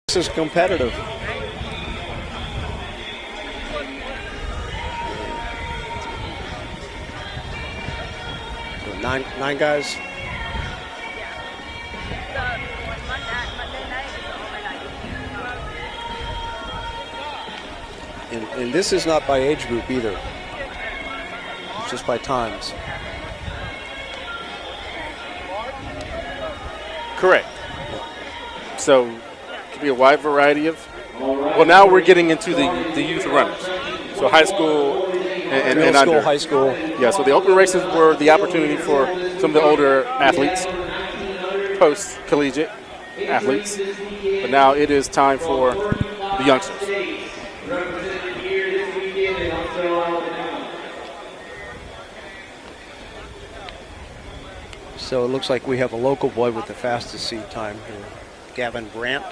This is competitive. So nine guys. And this is not by age group either. It's just by times. Correct. So it could be a wide variety of. Well, now we're getting into the youth runners. So high school and Middle school, under. high school. Yeah, so the open races were the opportunity for some of the older athletes, post-collegiate athletes. But now it is time for the youngsters. So it looks like we have a local boy with the fastest seed time here, Gavin Brandt.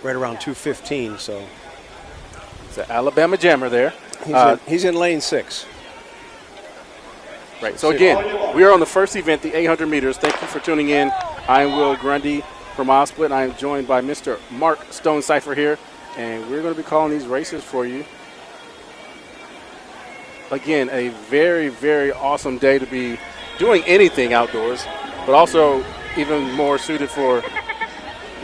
Right around 2:15, so. It's an Alabama jammer there. He's in lane 6. Right, so again, we are on the first event, the 800 meters. Thank you for tuning in. I am Will Grundy from Split. I am joined by Mr. Mark Stonecipher here, and we're going to be calling these races for you. Again, a very, very awesome day to be doing anything outdoors, but also even more suited for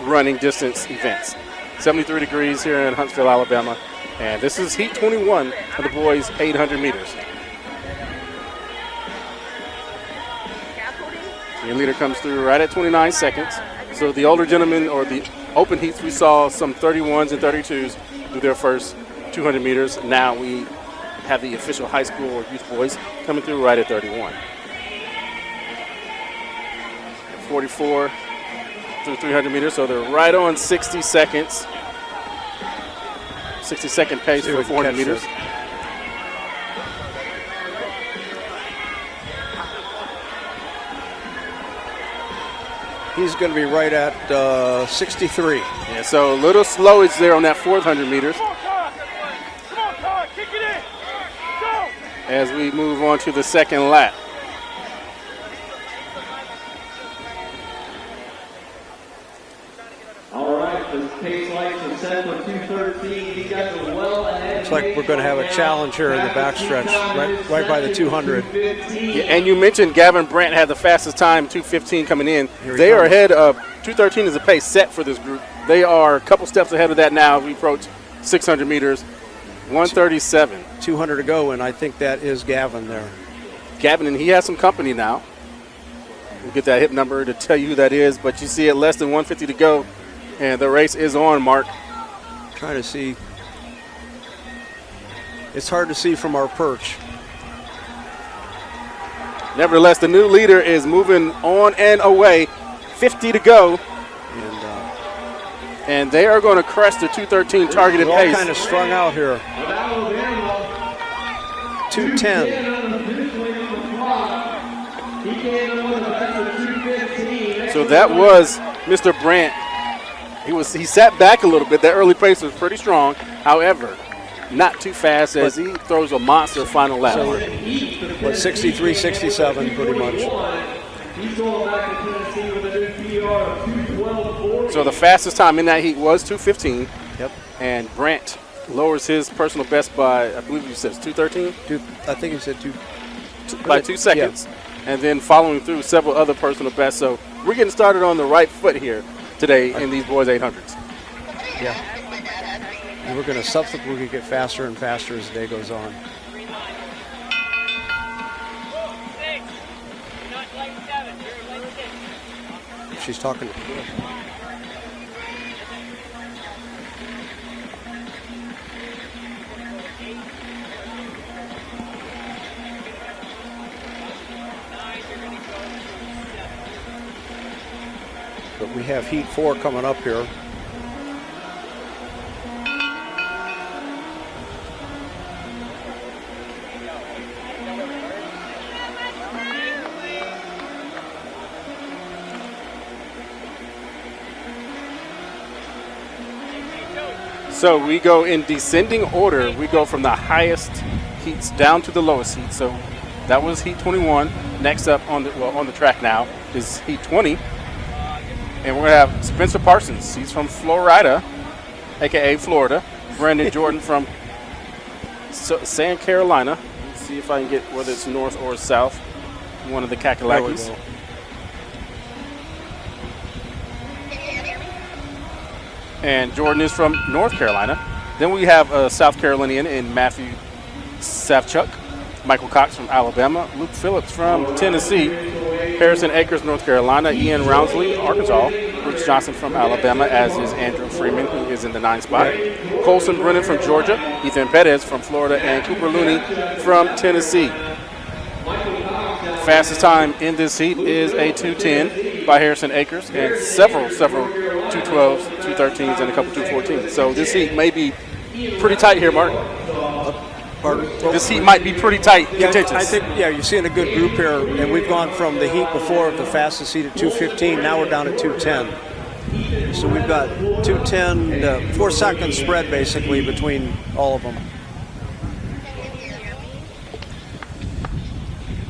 running distance events. 73 degrees here in Huntsville, Alabama, and this is heat 21 of the boys 800 meters. Your leader comes through right at 29 seconds. So the older gentlemen, or the open heats, we saw some 31s and 32s do their first 200 meters. Now we have the official high school or youth boys coming through right at 31. 44 through 300 meters, so they're right on 60 seconds. 60-second pace for 400 meters. He's going to be right at 63. Yeah, so a little slowage there on that 400 meters. As we move on to the second lap. All right, the pace lights are set for 2:13. He got the well ahead. Looks like we're going to have a challenge here in the backstretch, right by the 200. Yeah, and you mentioned Gavin Brandt had the fastest time, 2:15 coming in. They comes. are ahead of 2:13 is the pace set for this group. They are a couple steps ahead of that now. We approach 600 meters, 1:37. 200 to go, and I think that is Gavin there. Gavin, and he has some company now. We'll get that hip number to tell you who that is, but you see it less than 150 to go, and the race is on, Mark. Trying to see. It's hard to see from our perch. Nevertheless, the new leader is moving on and away. 50 to go. And they are going to crest the 2:13 targeted We're pace. all kind of strung out here. 2:10. So that was Mr. Brandt. He sat back a little bit. That early pace was pretty strong. However, not too fast as he throws a monster final lap. So, 63, 67 pretty much. So the fastest time in that heat was 2:15. Yep. And Brandt lowers his personal best by, I believe you said it's 2:13? I think he said 2. By 2 seconds. Yeah. And then following through several other personal bests. So we're getting started on the right foot here today in these boys 800s. Yeah. And we're going to subsequently get faster and faster as the day goes on. She's talking to Chris. But we have heat 4 coming up here. So we go in descending order. We go from the highest heats down to the lowest heat. So that was heat 21. Next up on the track now is heat 20. And we're going to have Spencer Parsons. He's from Florida, a.k.a. Florida. Brandon Jordan from South Carolina. Let's see if I can get whether it's north or south. One of the Kakalakis. And Jordan is from North Carolina. Then we have a South Carolinian in Matthew Savchuk. Michael Cox from Alabama. Luke Phillips from Tennessee. Harrison Akers, North Carolina. Ian Rounsley, Arkansas. Brooks Johnson from Alabama, as is Andrew Freeman, who is in the 9th spot. Colson Brennan from Georgia. Ethan Perez from Florida. And Cooper Looney from Tennessee. Fastest time in this heat is a 2:10 by Harrison Akers, and several 2:12s, 2:13s, and a couple 2:14s. So this heat may be pretty tight here, Mark. Pardon? This heat might be pretty tight, contentious. I think, you're seeing a good group here, and we've gone from the heat before of the fastest heat at 2:15. Now we're down at 2:10. So we've got 2:10, 4-second spread basically between all of them.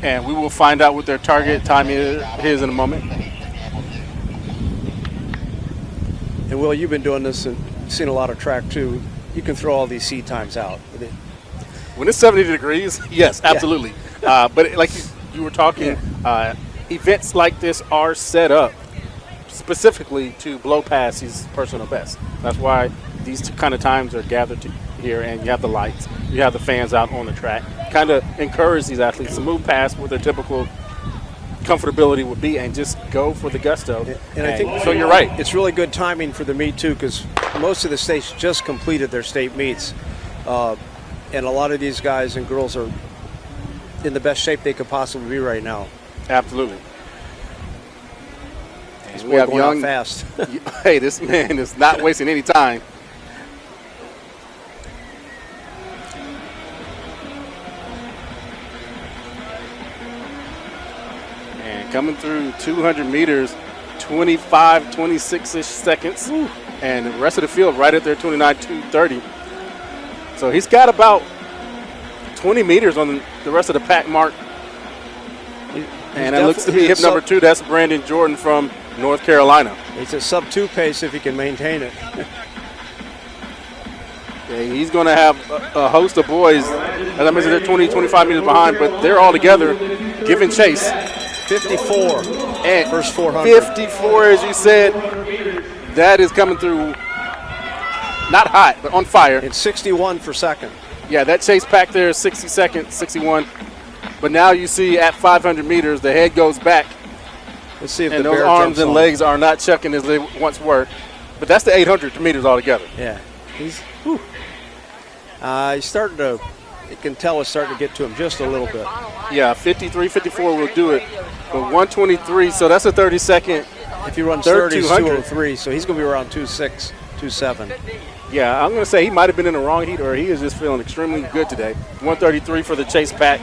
And we will find out what their target time is in a moment. And Will, you've been doing this and seen a lot of track too. You can throw all these seat times out. When it's 70 degrees, yes, absolutely. But like you were talking, events like this are set up specifically to blow past these personal bests. That's why these kind of times are gathered here, and you have the lights, you have the fans out on the track. Kind of encourage these athletes to move past what their typical comfortability would be and just go for the gusto. And I think so. You're right. It's really good timing for the meet too, because most of the states just completed their state meets, and a lot of these guys and girls are in the best shape they could possibly be right now. Absolutely. And we have young fast. Hey, this man is not wasting any time. Coming through 200 meters, 25, 26-ish seconds. Ooh. And the rest of the field right at their 29, 2:30. So he's got about 20 meters on the rest of the pack mark. And it looks to be hip number 2. That's Brandon Jordan from North Carolina. It's a sub-2 pace if he can maintain it. Yeah, he's going to have a host of boys. As I mentioned, they're 20, 25 meters behind, but they're all together giving chase. 54 and first 400. 54, as you said. That is coming through not hot, but on fire. It's 61 for second. Yeah, that chase pack there is 60 seconds, 61. But now you see at 500 meters, the head goes back. Let's see if and the those bear arms and on. legs are not chucking as they once were. But that's the 800 meters altogether. Yeah. He's starting to, you can tell it's starting to get to him just a little bit. Yeah, 53, 54 will do it. But 123, so that's a 30-second. If he runs 30, 203, so he's going to be around 2.6, 2.7. Yeah, I'm going to say he might have been in the wrong heat, or he is just feeling extremely good today. 133 for the chase pack.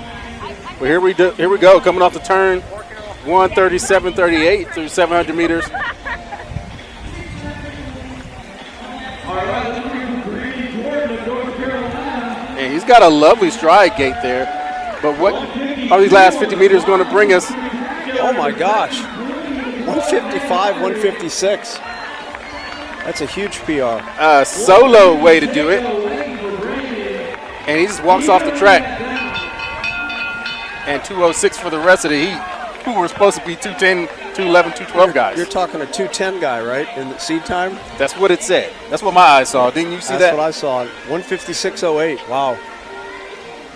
But here we go, coming off the turn. 137.38 through 700 meters. And he's got a lovely stride gate there. But what are these last 50 meters going to bring us? Oh my gosh, 155, 156. That's a huge PR. Solo way to do it. And he just walks off the track. And 206 for the rest of the heat, who were supposed to be 210, 211, 212 guys. You're talking a 210 guy, right, in the seed time? That's what it said. That's what my eyes saw. Didn't you see that? That's what I saw. 156.08. Wow.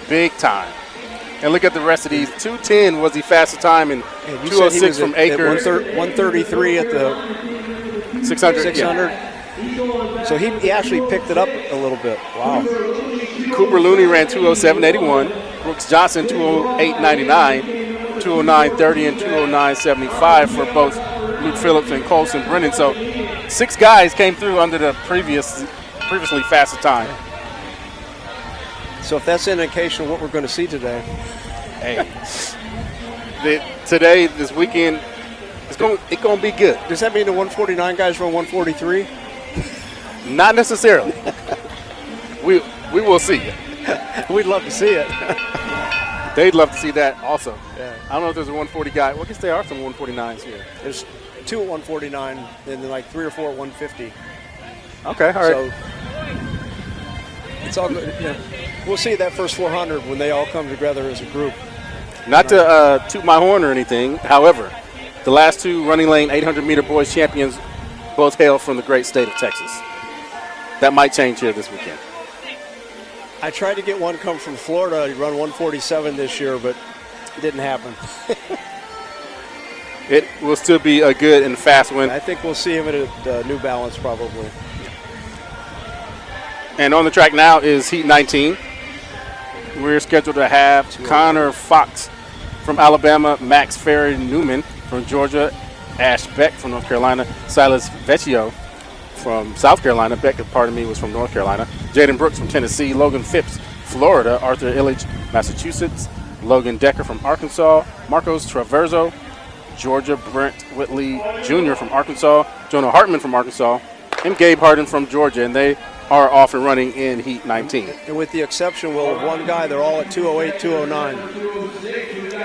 Big time. And look at the rest of these. 210 was the fastest time, and 206 from Akers. 133 at the 600. 600. Yeah. So he actually picked it up a little bit. Wow. Cooper Looney ran 207.81. Brooks Johnson 208.99, 209.30, and 209.75 for both Luke Phillips and Colson Brennan. So 6 guys came through under the previously fastest time. So if that's an indication of what we're going to see today. Hey, this weekend, it's going to be good. Does that mean the 149 guys run 143? Not necessarily. We will see. We'd love to see it. They'd love to see that also. Yeah. I don't know if there's a 140 guy. Well, I guess there are some 149s here. 2 at 149, and then like 3 or 4 at 150. Okay, all right. So it's all good. You know, we'll see that first 400 when they all come together as a group. Not to toot my horn or anything, however, the last 2 Running Lane 800-meter boys champions both hail from the great state of Texas. That might change here this weekend. I tried to get one come from Florida. He run 147 this year, but it didn't happen. It will still be a good and fast win. I think we'll see him at New Balance probably. And on the track now is Heat 19. We're scheduled to have Connor Fox from Alabama, Max Ferry Newman from Georgia, Ash Beck from North Carolina, Silas Vecchio from South Carolina. Beck, pardon me, was from North Carolina. Jaden Brooks from Tennessee, Logan Phipps, Florida, Arthur Illich, Massachusetts, Logan Decker from Arkansas, Marcos Traverso, Georgia, Brent Whitley Jr. from Arkansas, Jonah Hartman from Arkansas, and Gabe Harden from Georgia, and they are off and running in Heat 19. And with the exception, of one guy, they're all at 208, 209.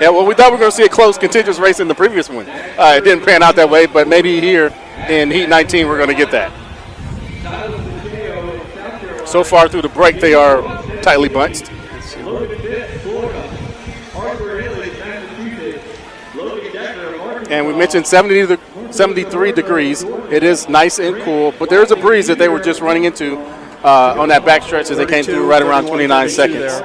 Yeah, well, we thought we were going to see a close, contentious race in the previous one. It didn't pan out that way, but maybe here in Heat 19 we're going to get that. So far through the break, they are tightly bunched. And we mentioned 73 degrees. It is nice and cool, but there's a breeze that they were just running into on that backstretch as they came through right around 29 seconds.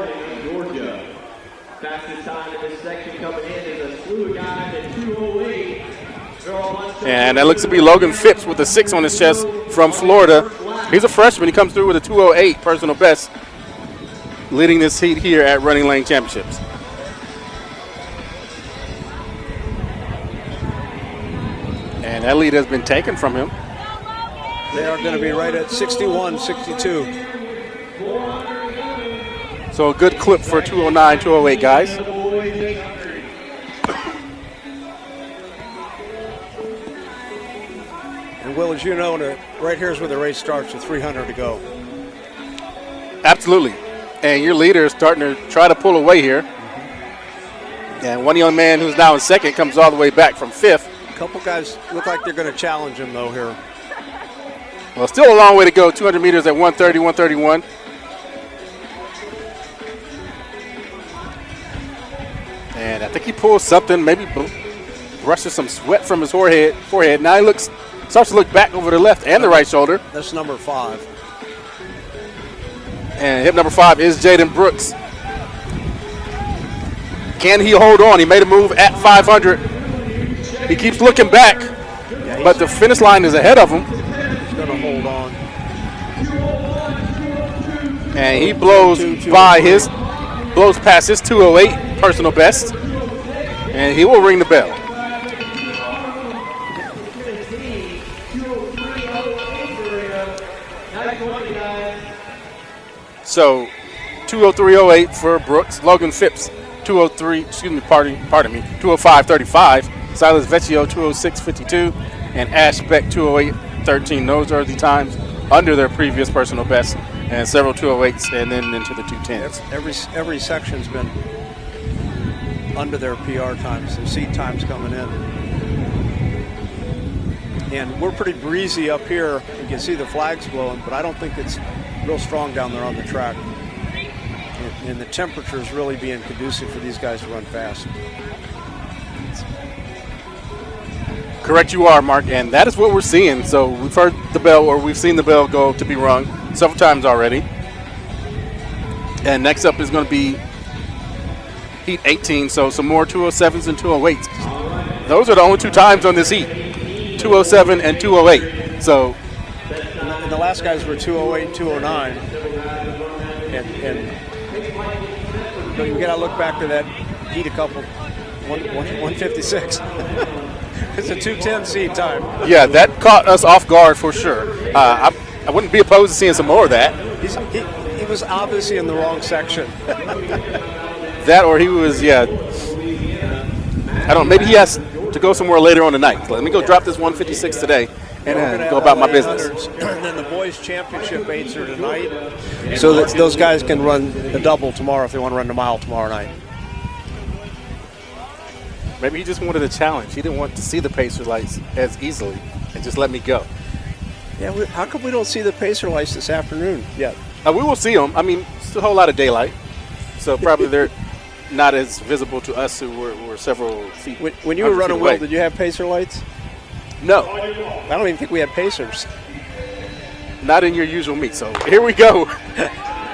And that looks to be Logan Phipps with a 6 on his chest from Florida. He's a freshman. He comes through with a 2:08 personal best, leading this heat here at Running Lane Championships. And that lead has been taken from him. They are going to be right at 61, 62. So a good clip for 2:09, 2:08 guys. And Will, as you know, right here is where the race starts with 300 to go. Absolutely. And your leader is starting to try to pull away here. And one young man who's now in second comes all the way back from 5th. A couple guys look like they're going to challenge him, though, here. Well, still a long way to go. 200 meters at 130, 131. And I think he pulls something, maybe brushes some sweat from his forehead. Now he starts to look back over the left and the right shoulder. That's number 5. And hip number 5 is Jaden Brooks. Can he hold on? He made a move at 500. He keeps looking back, but the finish line is ahead of him. He's going to hold on. And he blows past his 2:08 personal best, and he will ring the bell. So 2:03.08 for Brooks. Logan Phipps 2:05.35. Silas Vecchio 2:06.52, and Ash Beck 2:08.13. Those are the times under their previous personal best, and several 2:08s, and then into the 2:10s. Every section's been under their PR times, their seat times coming in. And we're pretty breezy up here. You can see the flags blowing, but I don't think it's real strong down there on the track. And the temperature is really being conducive for these guys to run fast. Correct you are, Mark, and that is what we're seeing. So we've heard the bell, or we've seen the bell go to be rung several times already. And next up is going to be Heat 18, so some more 2:07s and 2:08s. Those are the only 2 times on this heat, 2:07 and 2:08. So and the last guys were 2:08, 2:09. And but you got to look back to that heat a couple, 156. It's a 2:10 seat time. Yeah, that caught us off guard for sure. I wouldn't be opposed to seeing some more of that. He was obviously in the wrong section. That, or he was, I don't know, maybe he has to go somewhere later on tonight. Let me go drop this 156 today and go about my business. And then the boys' championship 8s are tonight. So that those guys can run a double tomorrow if they want to run the mile tomorrow night. Maybe he just wanted a challenge. He didn't want to see the pacer lights as easily and just let me go. Yeah, how come we don't see the pacer lights this afternoon yet? We will see them. I mean, it's a whole lot of daylight, so probably they're not as visible to us who were several feet. When you were running, Will, did you have pacer lights? No. I don't even think we had pacers. Not in your usual meet. So here we go.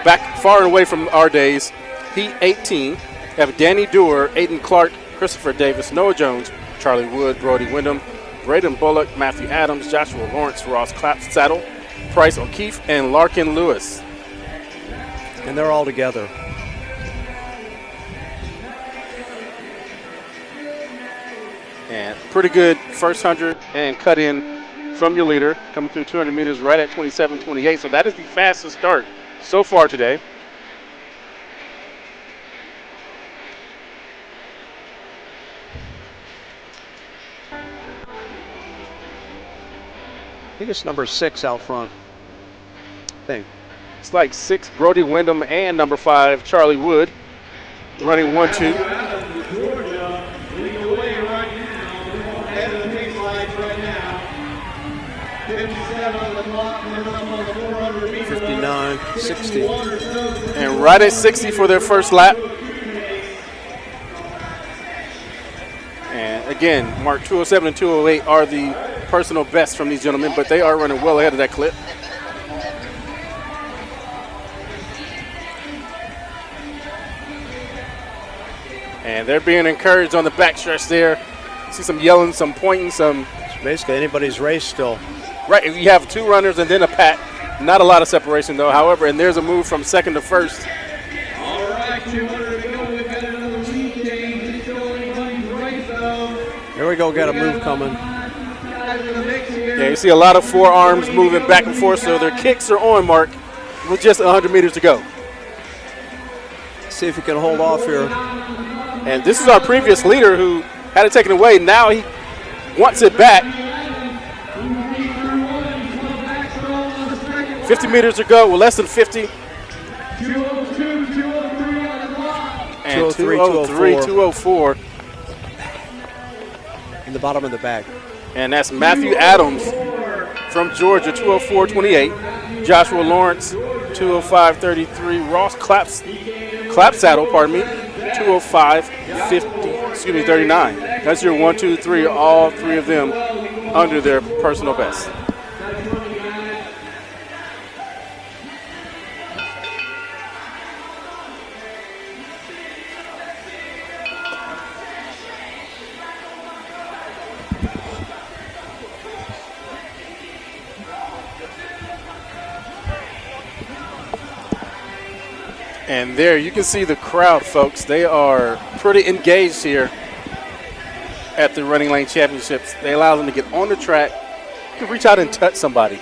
Back far and away from our days. Heat 18. Have Danny Dewar, Aiden Clark, Christopher Davis, Noah Jones, Charlie Wood, Brody Wyndham, Braden Bullock, Matthew Adams, Joshua Lawrence, Ross Clapsaddle, Price O'Keefe, and Larkin Lewis. And they're all together. And pretty good first 100 and cut in from your leader, coming through 200 meters right at 27:28. So that is the fastest start so far today. I think it's number 6 out front. I think. It's like 6, Brody Wyndham, and number 5, Charlie Wood, running 1-2. Georgia leading the way right now. Head of the pace lights right now. 57 on the clock, coming up on the 400 meter 59, 60. And right at 60 for their first lap. And again, Mark, 207 and 208 are the personal best from these gentlemen, but they are running well ahead of that clip. And they're being encouraged on the backstretch there. See some yelling, some pointing, some. It's basically anybody's race still. Right, you have 2 runners and then a pack. Not a lot of separation though, however, and there's a move from second to first. All right, 200 to go. We've got another lead change. It's still anybody's race though. Here we go, got a move coming. Yeah, you see a lot of forearms moving back and forth, so their kicks are on, Mark, with just 100 meters to go. See if he can hold off here. And this is our previous leader who had it taken away. Now he wants it back. 50 meters to go, well, less than 50. 202, 203 on the clock. And 203, 204. In the bottom of the bag. And that's Matthew Adams from Georgia, 204.28. Joshua Lawrence, 205.33. Ross Clapsaddle, pardon me, 205.39. That's your 1, 2, 3, all 3 of them under their personal best. And there you can see the crowd, folks. They are pretty engaged here at the RunningLane Championships. They allow them to get on the track. You can reach out and touch somebody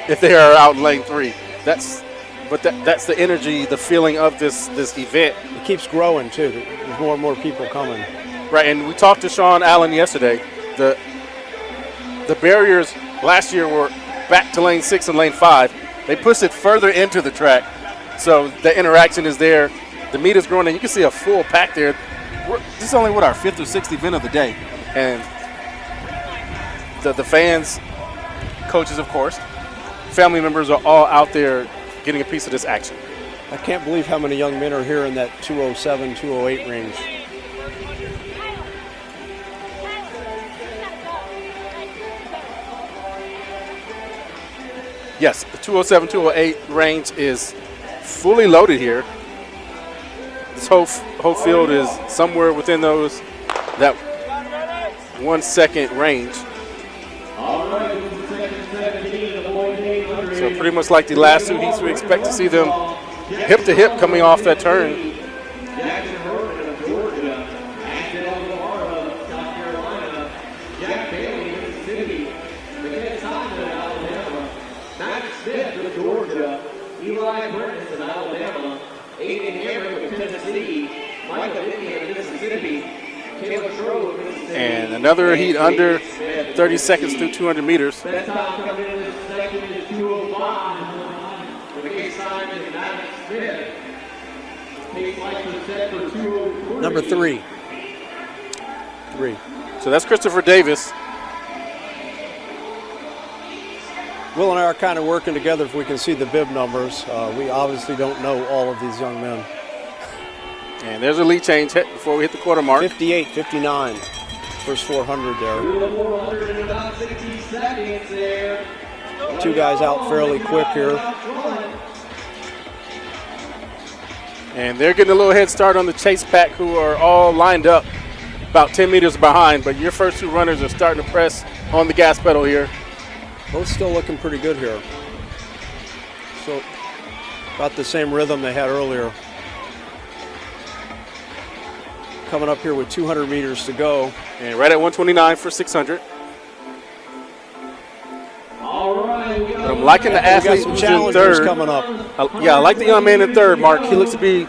if they are out in lane 3. That's the energy, the feeling of this event. It keeps growing too. There's more and more people coming. Right, and we talked to Sean Allen yesterday. The barriers last year were back to lane 6 and lane 5. They pushed it further into the track. So the interaction is there. The meet is growing, and you can see a full pack there. This is only our 5th or 6th event of the day. And the fans, coaches, of course, family members are all out there getting a piece of this action. I can't believe how many young men are here in that 207, 208 range. Yes, the 207, 208 range is fully loaded here. This whole field is somewhere within that 1 second range. So pretty much like the last 2 heats, we expect to see them hip to hip coming off that turn. Eli Burns of Alabama, Aiden Hamrick of Tennessee, Micah Whitney of Mississippi, Taylor Schroeder of Mississippi. And another heat under 30 seconds through 200 meters. Best time coming in this second is 205. With McKay Simon and Maddox Smith. Pace lights are set for 204. Number 3. 203. So that's Christopher Davis. Will and I are kind of working together if we can see the bib numbers. We obviously don't know all of these young men. And there's a lead change hit before we hit the quarter mark. 58, 59. First 400 there. 400 in about 60 seconds there. Two guys out fairly quick here. And they're getting a little head start on the chase pack, who are all lined up about 10 meters behind. But your first two runners are starting to press on the gas pedal here. Both still looking pretty good here. So about the same rhythm they had earlier. Coming up here with 200 meters to go. And right at 129 for 600. All right, we got But I'm liking the We got athlete some who's in challengers third. coming up. Yeah, I like the young man in third, Mark. He looks to be,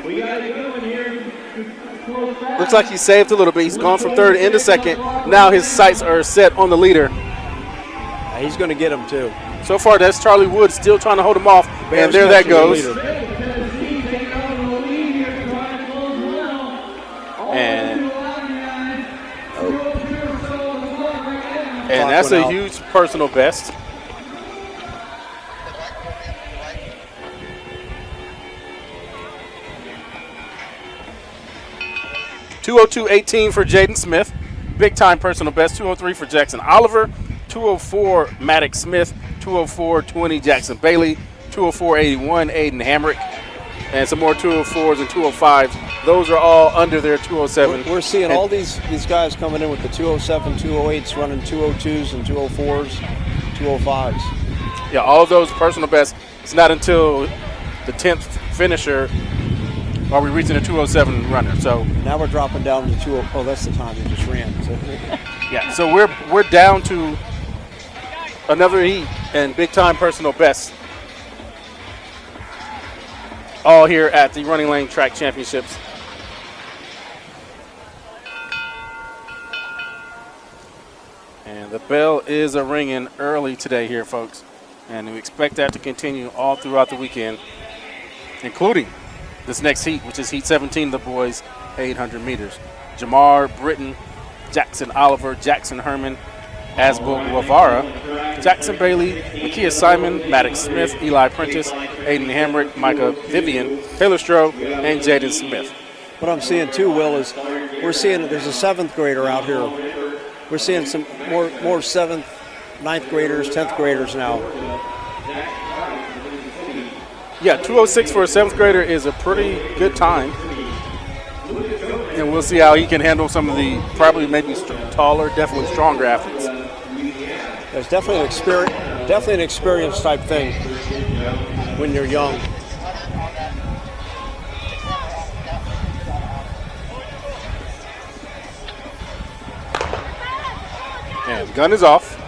we got it going here. looks like he saved a little bit. He's gone from third into second. Now his sights are set on the leader. He's going to get him too. So far, that's Charlie Wood still trying to hold him off. Bears And there that catching the goes. leader. Tennessee taking over the lead here, trying to close well. And Clock that's went a out. huge personal best. .202.18 for Jaden Smith. Big time personal best. 203 for Jackson Oliver. 204 Maddox Smith. 204.20 Jackson Bailey. 204.81 Aiden Hamrick. And some more 204s and 205s. Those are all under their 207. We're seeing And all these guys coming in with the 207, 208s, running 202s and 204s, 205s. Yeah, all of those personal bests. It's not until the 10th finisher are we reaching a 207 runner. So Now we're dropping down to 20. Oh, that's the time they just ran. So, yeah, so we're down to another heat and big time personal bests. All here at the RunningLane Track Championships. And the bell is a ringing early today here, folks. And we expect that to continue all throughout the weekend, including this next heat, which is Heat 17 of the boys, 800 meters. Jamar Britton, Jackson Oliver, Jackson Herman, Asbel Guevara, Jackson Bailey, Makia Simon, Maddox Smith, Eli Prentice, Aiden Hamrick, Micah Vivian, Taylor Stroh, and Jaden Smith. what I'm seeing too, Will, is we're seeing there's a 7th grader out here. We're seeing some more 7th, 9th graders, 10th graders now. Yeah, 206 for a 7th grader is a pretty good time. And we'll see how he can handle some of the probably maybe taller, definitely stronger athletes. There's definitely an experience type thing when you're young. And the gun is off.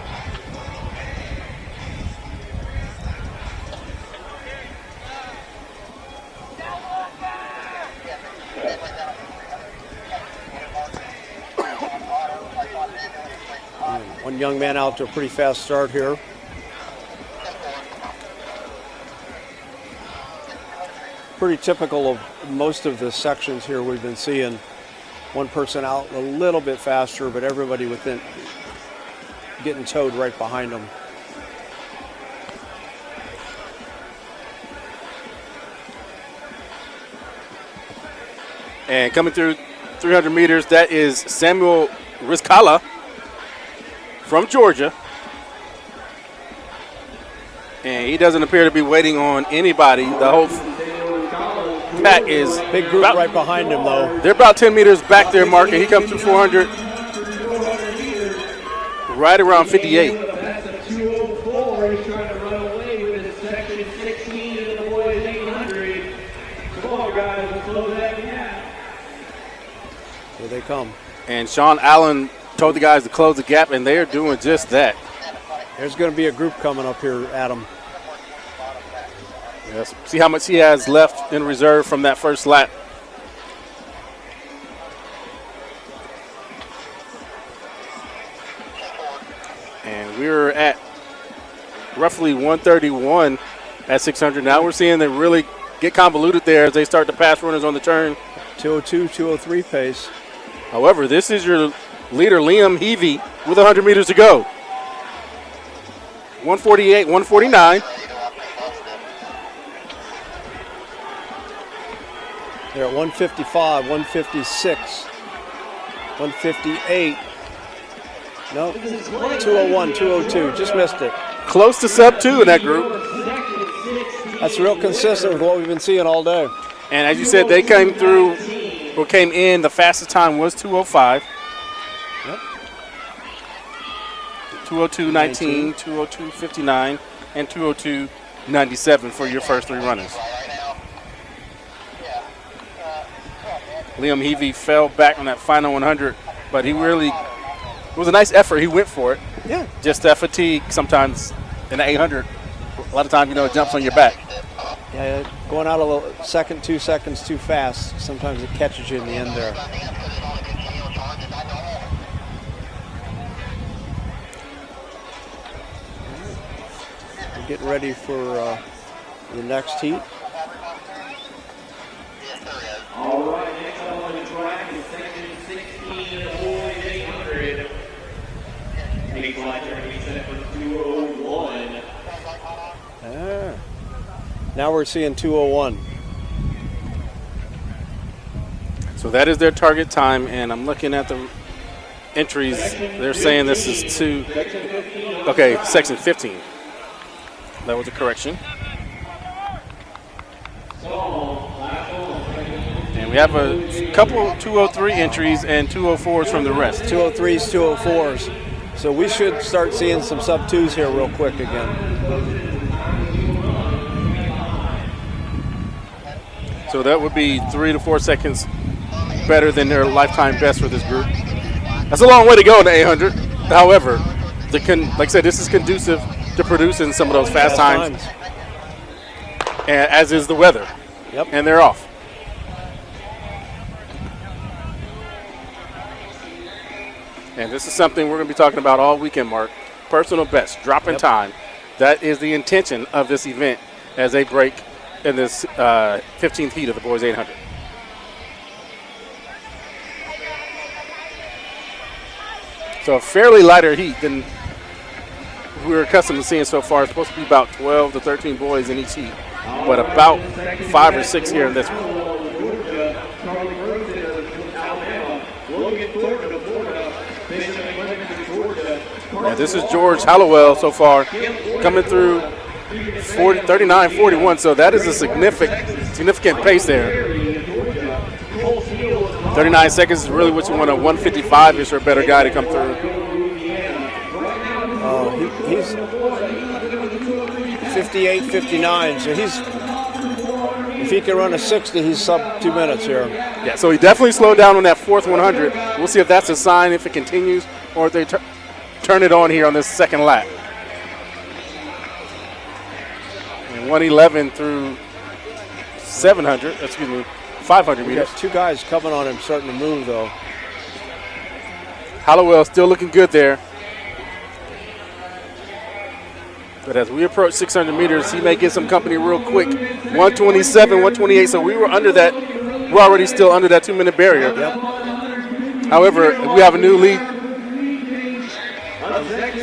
One young man out to a pretty fast start here. Pretty typical of most of the sections here we've been seeing. One person out a little bit faster, but everybody within getting towed right behind them. And coming through 300 meters, that is Samuel Rizkala from Georgia. And he doesn't appear to be waiting on anybody. The whole pack is Big group right behind him, though. They're about 10 meters back there, Mark, and he comes through 400 right around 58. That's a 204. He's trying to run away with his section 16 in the boys 800. Come on, guys, let's close that gap. Here they come. And Sean Allen told the guys to close the gap, and they are doing just that. There's going to be a group coming up here, Adam. Yes. See how much he has left in reserve from that first lap. And we're at roughly 131 at 600. Now we're seeing them really get convoluted there as they start to pass runners on the turn. 202, 203 pace. However, this is your leader, Liam Heavey, with 100 meters to go. 148, 149. They're at 155, 156, 158. No, 201, 202. Just missed it. Close to sub 2 in that group. That's real consistent with what we've been seeing all day. And as you said, they came through, or came in, the fastest time was 205. Yep. 202.19, 202.59, and 202.97 for your first 3 runners. Liam Heavey fell back on that final 100, but he really, it was a nice effort. He went for it. Yeah. Just that fatigue sometimes in the 800, a lot of times, it jumps on your back. Yeah, going out a little second, 2 seconds too fast, sometimes it catches you in the end there. We're getting ready for the next heat. All right, next up on the track is section 16 of the boys 800. Baseline turning set for 201. Now we're seeing 201. So that is their target time, and I'm looking at the entries. They're saying this is section 15. That was a correction. And we have a couple 203 entries and 204s from the rest. 203s, 204s. So we should start seeing some sub-2s here real quick again. So that would be 3 to 4 seconds better than their lifetime best for this group. That's a long way to go in the 800. However, like I said, this is conducive to producing some of those fast times. And as is the weather. Yep. And they're off. And this is something we're going to be talking about all weekend, Mark. Personal best, dropping time. That is the intention of this event as they break in this 15th heat of the boys 800. So a fairly lighter heat than we're accustomed to seeing so far. It's supposed to be about 12 to 13 boys in each heat, but about 5 or 6 here in this one. Yeah, this is George Hallowell so far, coming through 39-41, so that is a significant pace there. 39 seconds is really what you want, a 155-ish or better guy to come through. He's 58-59, so if he can run a 60, he's sub 2 minutes here. Yeah, so he definitely slowed down on that fourth 100. We'll see if that's a sign, if it continues, or if they turn it on here on this second lap. And 111 through 500 meters. 2 guys coming on him, starting to move though. Hallowell still looking good there. But as we approach 600 meters, he may get some company real quick. 127, 128, so we were under that. We're already still under that 2-minute barrier. Yep. However, we have a new lead.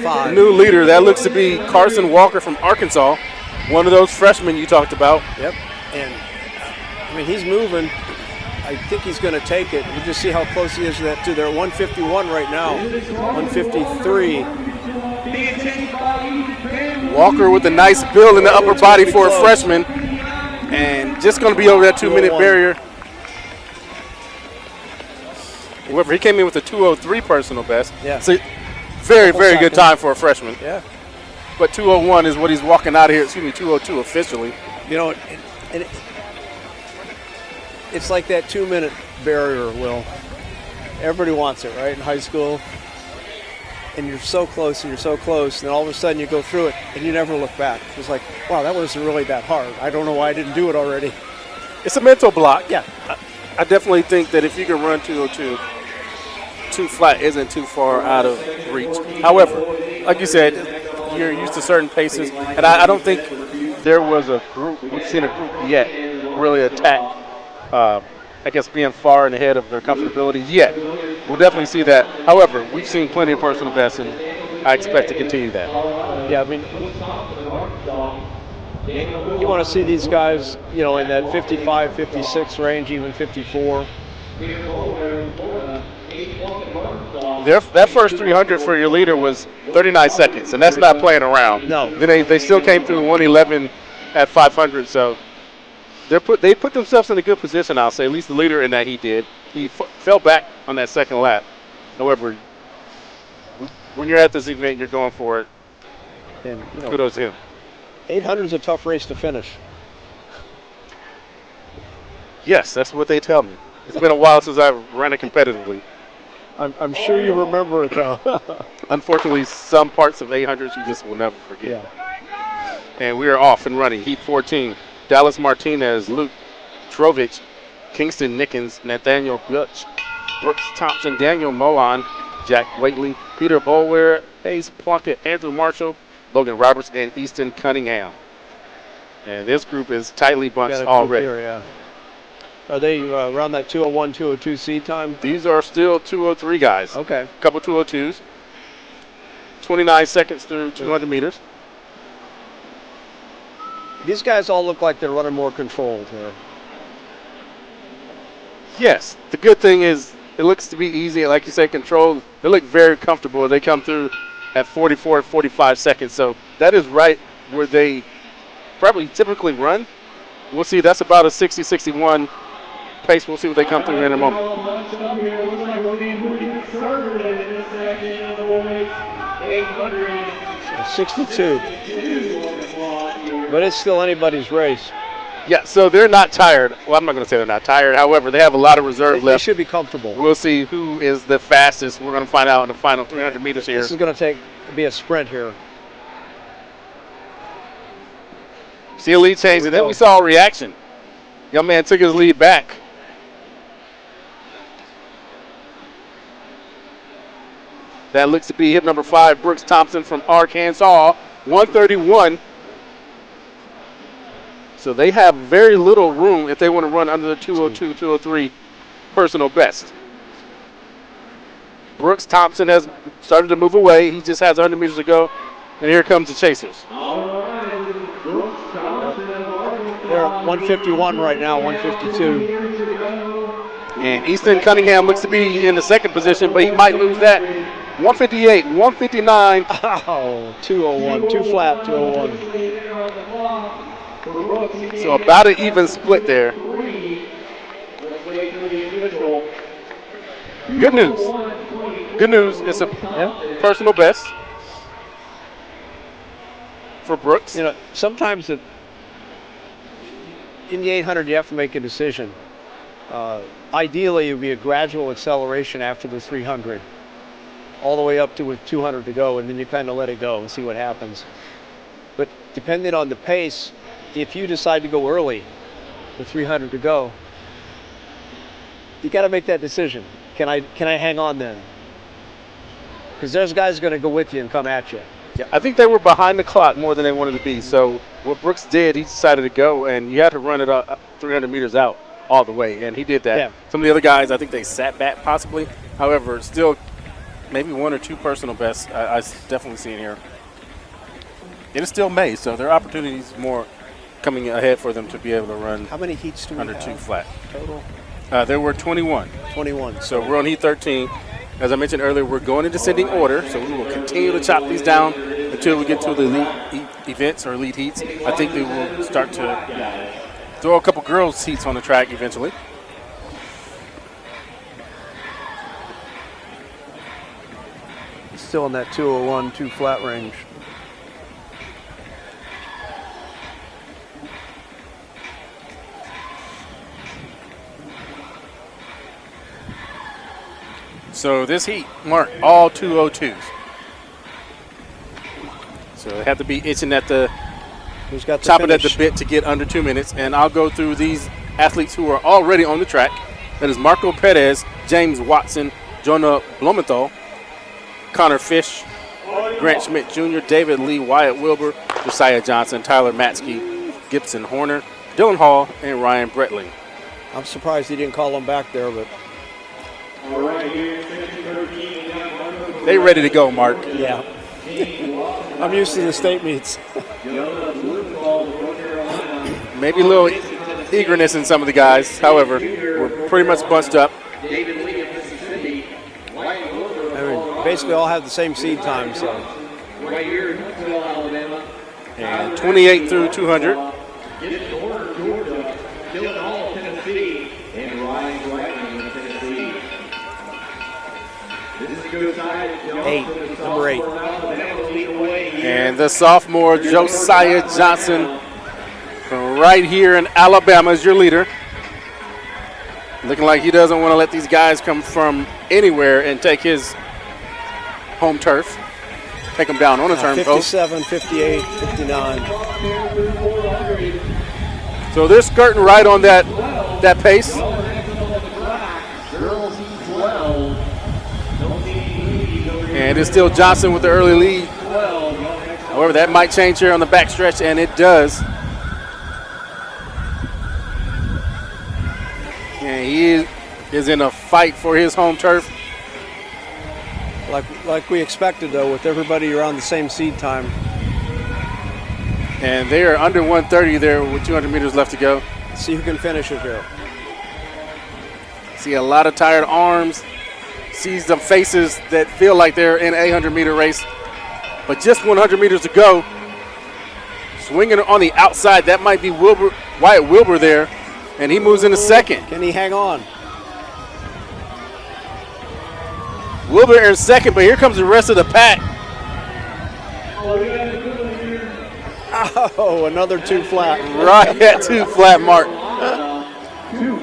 5. New leader, that looks to be Carson Walker from Arkansas, one of those freshmen you talked about. Yep, and I mean, he's moving. I think he's going to take it. You just see how close he is to that, too. They're at 151 right now, 153. Walker with a nice build in the upper body for a freshman, and just going to be over that 2-minute barrier. However, he came in with a 2:03 personal best. Yeah. So very good time for a freshman. Yeah. But 2:01 is what he's walking out of here. 2:02 officially. It's like that 2-minute barrier, Will. Everybody wants it, right, in high school. And you're so close, and then all of a sudden you go through it, and you never look back. It's like, wow, that wasn't really that hard. I don't know why I didn't do it already. It's a mental block. Yeah. I definitely think that if you can run 2:02, 2 flat isn't too far out of reach. However, like you said, you're used to certain paces, and I don't think there was a group, we've seen a group yet really attack I guess, being far and ahead of their comfortability yet. We'll definitely see that. However, we've seen plenty of personal bests, and I expect to continue that. Yeah, I mean, you want to see these guys, you know, in that 55, 56 range, even 54. That first 300 for your leader was 39 seconds, and that's not playing around. No. Then they still came through 111 at 500, so they put themselves in a good position, I'll say, at least the leader in that he did. He fell back on that second lap. However, when you're at this event, you're going for it. And, you know, kudos to him. 800 is a tough race to finish. Yes, that's what they tell me. It's been a while since I've run it competitively. I'm sure you remember it, though. Unfortunately, some parts of 800s you just will never forget. Yeah. And we are off and running. Heat 14. Dallas Martinez, Luke Trovich, Kingston Nickens, Nathaniel Butch, Brooks Thompson, Daniel Mohan, Jack Waitley, Peter Bolware, Hayes Plunkett, Andrew Marshall, Logan Roberts, and Easton Cunningham. And this group is tightly bunched already. Here, yeah. Are they around that 201, 202 seed time? These are still 203 guys. Okay. A couple 202s. 29 seconds through 200 meters. These guys all look like they're running more controlled here. Yes. The good thing is it looks to be easy. Like you said, controlled. They look very comfortable. They come through at 44 and 45 seconds. So that is right where they probably typically run. We'll see. That's about a 60-61 pace. We'll see what they come through in a moment. 62. But it's still anybody's race. Yeah, so they're not tired. Well, I'm not going to say they're not tired. However, they have a lot of reserve They left. should be comfortable. We'll see who is the fastest. We're going to find out in the final 300 meters here. This is going to be a sprint here. See a lead change, and then we saw a reaction. Young man took his lead back. That looks to be hit number 5, Brooks Thompson from Arkansas, 131. So they have very little room if they want to run under the 202, 203 personal best. Brooks Thompson has started to move away. He just has 100 meters to go. And here comes the chasers. They're at 151 right now, 152. And Easton Cunningham looks to be in the second position, but he might lose that. 158, 159. Oh, 201, too flat, 201. So about an even split there. Good news. Good news. It's a personal best for Brooks. You know, sometimes in the 800 you have to make a decision. Ideally, it would be a gradual acceleration after the 300, all the way up to with 200 to go, and then you kind of let it go and see what happens. But depending on the pace, if you decide to go early, the 300 to go, you got to make that decision. Can I hang on then? Because there's guys going to go with you and come at you. Yeah, I think they were behind the clock more than they wanted to be. So what Brooks did, he decided to go, and you had to run it up 300 meters out all the way, and he did that. Yeah. Some of the other guys, I think they sat back possibly. However, still maybe 1 or 2 personal bests I definitely see in here. It is still May, so there are opportunities more coming ahead for them to be able to run. How many heats do we under have 2 flat? Total? There were 21. 21. So we're on heat 13. As I mentioned earlier, we're going in descending order, so we will continue to chop these down until we get to the elite events or elite heats. I think they will start to throw a couple girls' heats on the track eventually. Still in that 201, 2 flat range. So this heat marked all 202s. So they have to be itching at the Who's got the chopping at the finish? bit to get under 2 minutes. And I'll go through these athletes who are already on the track. That is Marco Perez, James Watson, Jonah Blumenthal, Connor Fish, Grant Schmidt Jr., David Lee, Wyatt Wilbur, Josiah Johnson, Tyler Matsky, Gibson Horner, Dylan Hall, and Ryan Bretling. I'm surprised he didn't call him back there, but All right, here's 13. They ready to go, Mark. yeah. I'm used to the state meets. Maybe a little eagerness in some of the guys. However, we're pretty much bunched up. David Lee of Mississippi. I mean, basically all have the same seed time, so. Right here in Huntsville, Alabama. And 28 through 200. Gibson Orr, Georgia. Dylan Hall, Tennessee. And Ryan Whiteman of Tennessee. This is Josiah 8, number 8. And the sophomore Josiah Johnson from right here in Alabama is your leader. Looking like he doesn't want to let these guys come from anywhere and take his home turf. Take them down on the turf, folks. 57, 58, 59. So they're skirting right on that pace. And it's still Johnson with the early lead. However, that might change here on the backstretch, and it does. And he is in a fight for his home turf. Like we expected, though, with everybody around the same seed time. And they are under 130 there with 200 meters left to go. Let's see who can finish it here. See a lot of tired arms. See some faces that feel like they're in a 100-meter race. But just 100 meters to go. Swinging on the outside, that might be Wyatt Wilbur there. And he moves into second. Can he hang on? Wilbur in second, but here comes the rest of the pack. Oh, another 2 flat. Right at 2 flat mark. 2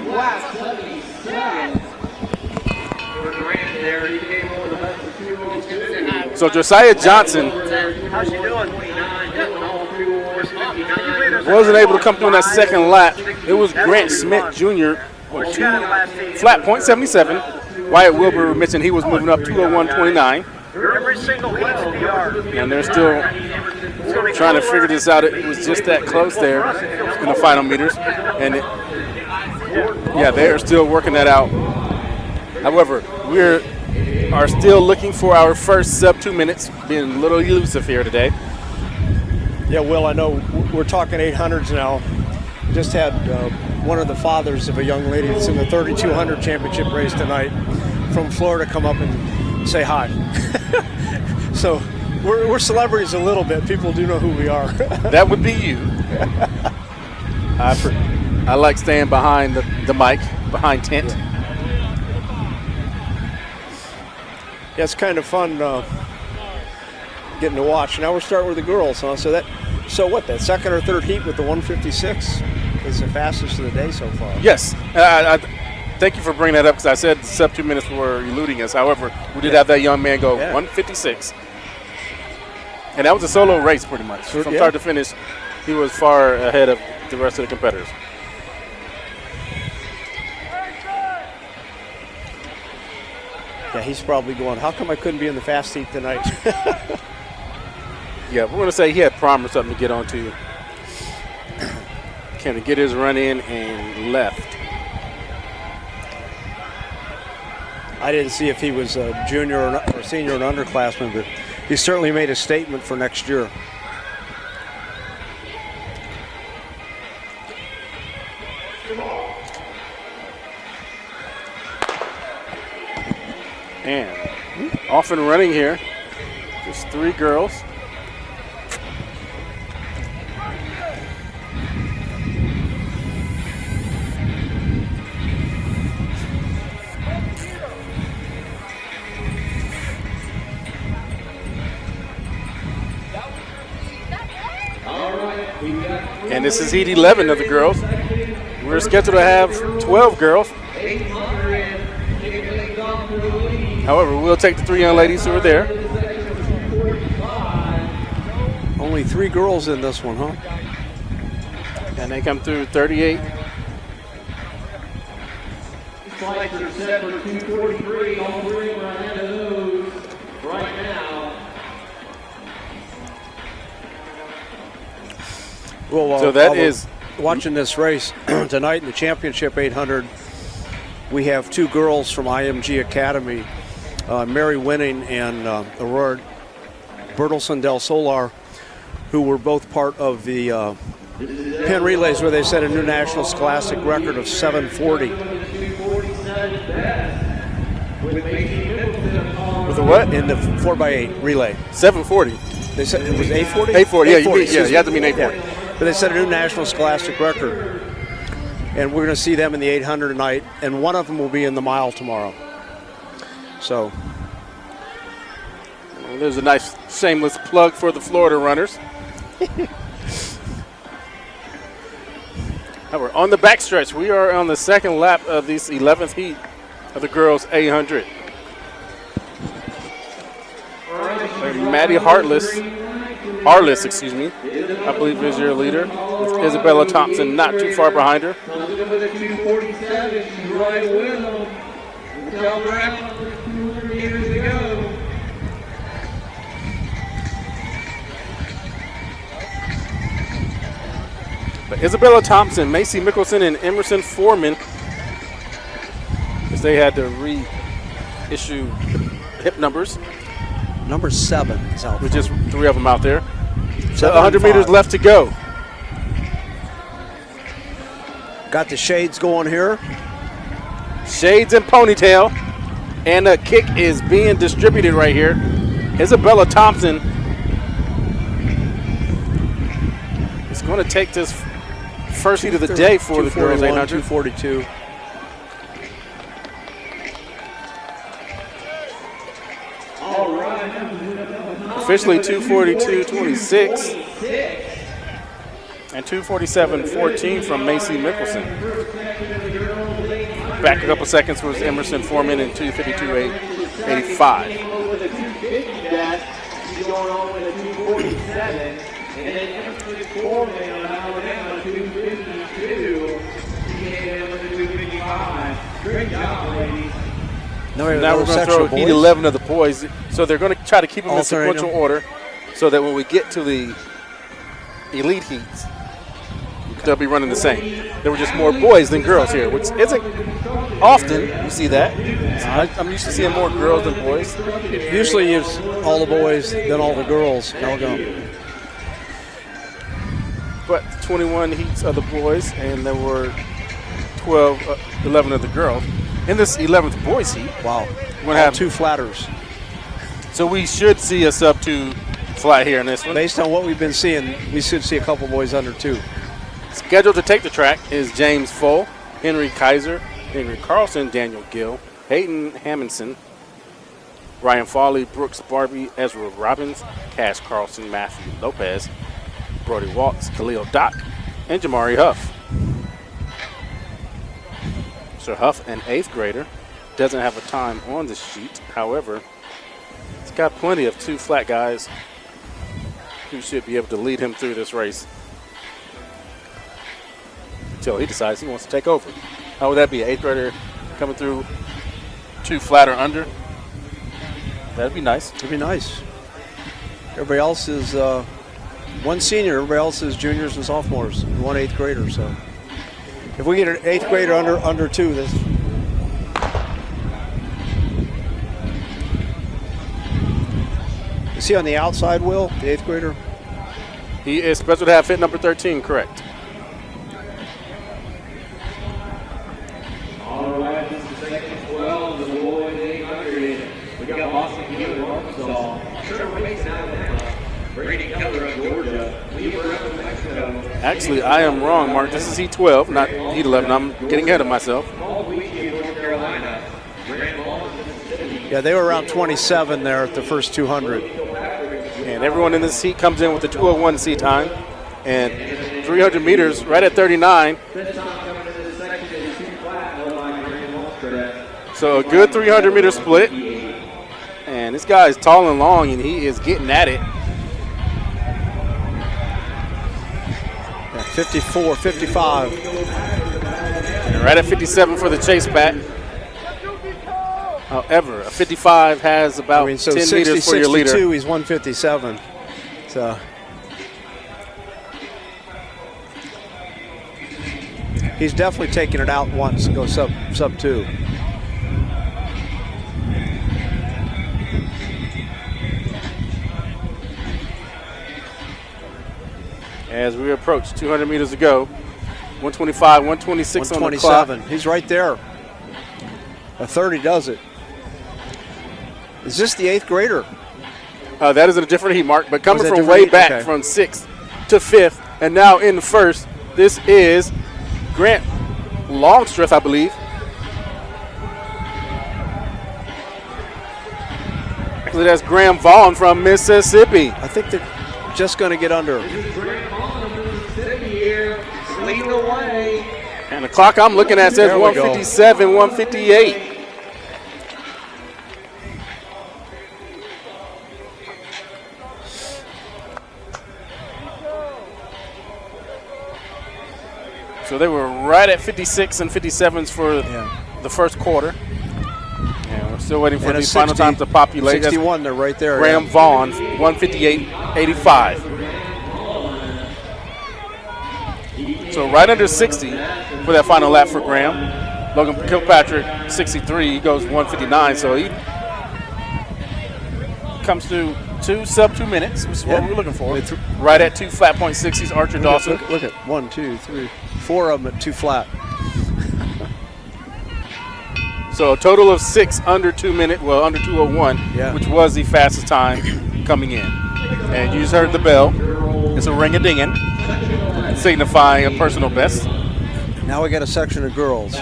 flat 77. For Grant there, he came over the best of 2:02. So Josiah Johnson How's she doing? wasn't able to come through on that second lap. It was Grant Smith Jr. with 2 flat .77. Wyatt Wilbur mentioned he was moving up 2:01.29. Every single week's PR. And they're still trying to figure this out. It was just that close there in the final meters. And they are still working that out. However, we are still looking for our first sub 2 minutes, being a little elusive here today. Yeah, Will, I know we're talking 800s now. Just had one of the fathers of a young lady that's in the 3200 championship race tonight from Florida come up and say hi. So we're celebrities a little bit. People do know who we are. That would be you. I like staying behind the mic, behind tent. Yeah, it's kind of fun getting to watch. Now we're starting with the girls, huh? So what, that second or third heat with the 156 is the fastest of the day so far? Yes. Thank you for bringing that up, because I said the sub 2 minutes were eluding us. However, we did have that young man go 156. And that was a solo race pretty much. From start to finish, he was far ahead of the rest of the competitors. Yeah, he's probably going, how come I couldn't be in the fast heat tonight? Yeah, we're going to say he had prom or something to get onto. Kind of get his run in and left. I didn't see if he was a junior or senior or an underclassman, but he certainly made a statement for next year. And off and running here. Just 3 girls. And this is heat 11 of the girls. We're scheduled to have 12 girls. However, we'll take the 3 young ladies who are there. Only 3 girls in this one, huh? And they come through 38. Flights are set for 2:43. All 3 are ahead of those right now. Well, So that is watching this race tonight in the championship 800, we have two girls from IMG Academy, Mary Winning and Aurora Bertelson del Solar, who were both part of the pin relays where they set a new national scholastic record of 740. With the what? In the 4x8 relay. 740. They said it was 840? 840, 840, you have to mean 840. Yeah. But they set a new national scholastic record. And we're going to see them in the 800 tonight, and one of them will be in the mile tomorrow. So. Well, there's a nice shameless plug for the Florida runners. Now we're on the backstretch. We are on the second lap of this 11th heat of the girls 800. Maddie Harless, excuse me, I believe is your leader, with Isabella Thompson not too far behind her. With a 247, she's right with them. Michelle Brown, 200 meters to go. But Isabella Thompson, Macy Mickelson, and Emerson Foreman, as they had to reissue hip numbers. Number 7 is out. With just 3 of them out there. 7 100 meters left to go. Got the shades going here. Shades and ponytail. And a kick is being distributed right here. Isabella Thompson is going to take this first heat of the day for the girls 800. 242. All right. Officially 242.26 and 247.14 from Macy Mickelson. Back a couple seconds was Emerson Foreman in 252.85. She's going on with a 247, and then Emerson Foreman on Alabama 252. She came in with a 255. Great job, ladies. Now we're going to throw heat 11 of the boys. So they're going to try to keep them in sequential order so that when we get to the elite heats, they'll be running the same. There were just more boys than girls here, which isn't often you see that. I'm used to seeing more girls than boys. Usually it's all the boys, then all the girls. Now we're going. But 21 heats of the boys, and there were 11 of the girls. In this 11th boys heat, Wow. we're going to have 2 flatters. So we should see a sub 2 flat here in this one. Based on what we've been seeing, we should see a couple boys under 2. Scheduled to take the track is James Foll, Henry Kaiser, Henry Carlson, Daniel Gill, Hayden Hammondson, Ryan Fawley, Brooks Barbie, Ezra Robbins, Cash Carlson, Matthew Lopez, Brody Waltz, Khalil Dock, and Jamari Huff. So Huff, an 8th grader, doesn't have a time on the sheet. However, he's got plenty of 2 flat guys who should be able to lead him through this race until he decides he wants to take over. How would that be? An 8th grader coming through 2 flat or under? That'd be nice. It'd be nice. Everybody else is one senior. Everybody else is juniors and sophomores. And 1 8th grader. So if we get an 8th grader under 2, that's. Is he on the outside, Will? The 8th grader? He is scheduled to have fit number 13, correct. All right, this is second 12, the boys 800. We got Austin Hewitt of Arkansas, Trevor Mason out of Alabama, Brady Keller of Georgia, Lieber of Mexico. Actually, I am wrong, Mark. This is heat 12, not heat 11. I'm getting ahead of myself. Paul Weekey of North Carolina, Grant Long of Mississippi. Yeah, they were around 27 there at the first 200. And everyone in this heat comes in with the 2:01 time. And 300 meters right at 39. So a good 300 meter split. And this guy is tall and long, and he is getting at it. Yeah, 54, 55. And right at 57 for the chase back. However, a 55 has about 10 meters for your leader. 62, he's 157. So He's definitely taken it out once and go sub 2. As we approach 200 meters to go, 125, 126 on the clock. 127. He's right there. A 30 does it. Is this the 8th grader? That is in a different heat, Mark, but coming that from different way heat? back Okay. from 6th to 5th, and now in the 1st, this is Grant Longstreth, I believe. Actually, that's Graham Vaughn from Mississippi. I think they're just going to get under. Leading the way. And the clock I'm looking at says There we go. 157, 158. So they were right at 56 and 57s for the first quarter. And we're still waiting for And a these final times to populate. 61, they're right there. Graham Vaughn, 158.85. So right under 60 for that final lap for Graham. Logan Kilpatrick, 63, he goes 159, so he comes through sub 2 minutes, which is what we're looking for. Right at 2 flat point 60s, Archer Dawson. Look at 1, 2, 3, 4 of them at 2 flat. So a total of 6 under 2 minute, well, under 2:01, which was the fastest time coming in. And you just heard the bell. It's a ring-a-dinging, signifying a personal best. Now we got a section of girls.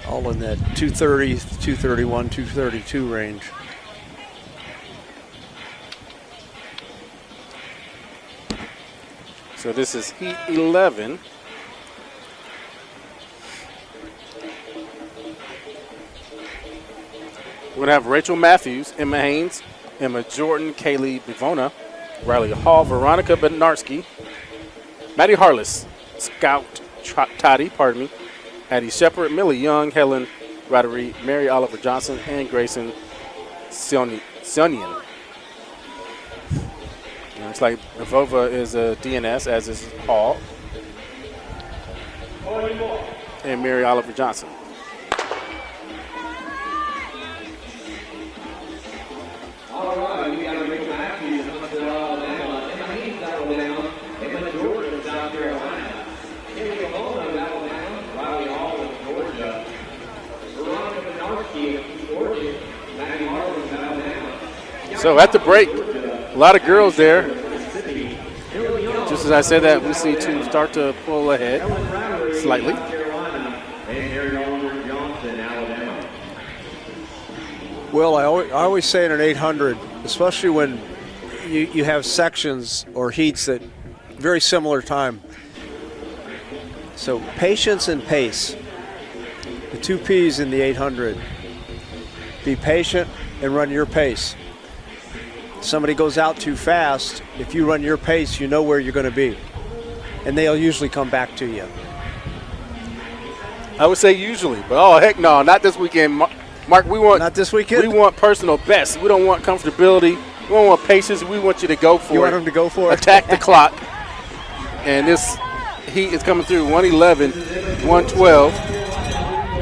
All in that 230, 231, 232 range. So this is heat 11. We're going to have Rachel Matthews, Emma Haynes, Emma Jordan, Kaylee Bivona, Riley Hall, Veronica Bednarski, Maddie Harless, Scout Toddy, Addie Shepard, Millie Young, Helen Roddery, Mary Oliver Johnson, and Grayson Sionian. It's like Vova is a DNS, as is Hall, and Mary Oliver Johnson. All right, we got Rachel Matthews in Huntsville, Alabama. Emma Haynes, Alabama. Emma Jordan in South Carolina. Kaylee Bivona of Alabama. Riley Hall of Georgia. Veronica Bednarski of Georgia. Maddie Harlan of Alabama. So at the break, a lot of girls there. Just as I said that, we see two start to pull ahead slightly. Well, I always say in an 800, especially when you have sections or heats that very similar time. So patience and pace, the 2 P's in the 800. Be patient and run your pace. Somebody goes out too fast, if you run your pace, you know where you're going to be. And they'll usually come back to you. I would say usually, but oh heck no, not this weekend. Mark, we want not this weekend. We want personal best. We don't want comfortability. We don't want patience. We want you to go for it. You want them to go for it? Attack the clock. And this heat is coming through 111, 112.